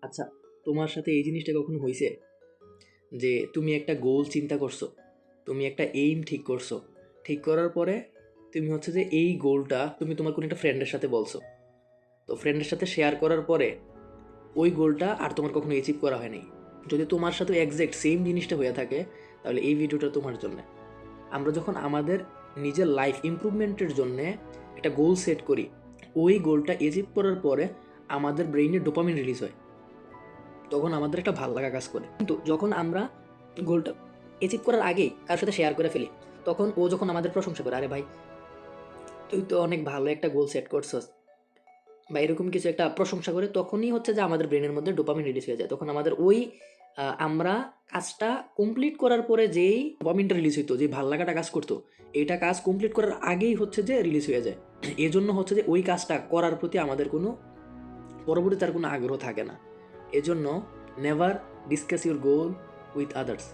আচ্ছা, তোমার সাথে এই জিনিসটা কখনো হয়েছে যে তুমি একটা গোল চিন্তা করছো, তুমি একটা এইম ঠিক করছো, ঠিক করার পরে তুমি হচ্ছে যে এই গোলটা তুমি তোমার কোনো একটা ফ্রেন্ডের সাথে বলছো, তো ফ্রেন্ডের সাথে শেয়ার করার পরে ওই গোলটা আর তোমার কখনো অ্যাচিভ করা হয়নি? যদি তোমার সাথে এক্স্যাক্ট সেম জিনিসটা হয়ে থাকে, তাহলে এই ভিডিওটা তোমার জন্য। আমরা যখন আমাদের নিজের লাইফ ইমপ্রুভমেন্টের জন্য একটা গোল সেট করি, ওই গোলটা অ্যাচিভ করার পরে আমাদের ব্রেইনে ডোপামিন রিলিজ হয়, তখন আমাদের একটা ভালো লাগা কাজ করে। কিন্তু যখন আমরা গোলটা অ্যাচিভ করার আগেই কার সাথে শেয়ার করে ফেলি, তখন ও যখন আমাদের প্রশংসা করে, আরে ভাই তুই তো অনেক ভালো একটা গোল সেট করছস, বা এরকম কিছু একটা প্রশংসা করে, তখনই হচ্ছে যে আমাদের ব্রেনের মধ্যে ডোপামিন রিলিজ হয়ে যায়। তখন আমাদের ওই আমরা কাজটা কমপ্লিট করার পরে যেই ডোপামিনটা রিলিজ হইতো, যে ভাল লাগাটা কাজ করতো, এইটা কাজ কমপ্লিট করার আগেই হচ্ছে যে রিলিজ হয়ে যায়। এজন্য হচ্ছে যে ওই কাজটা করার প্রতি আমাদের কোনো পরবর্তীতে আর কোনো আগ্রহ থাকে না। এজন্য never discuss your goal with others.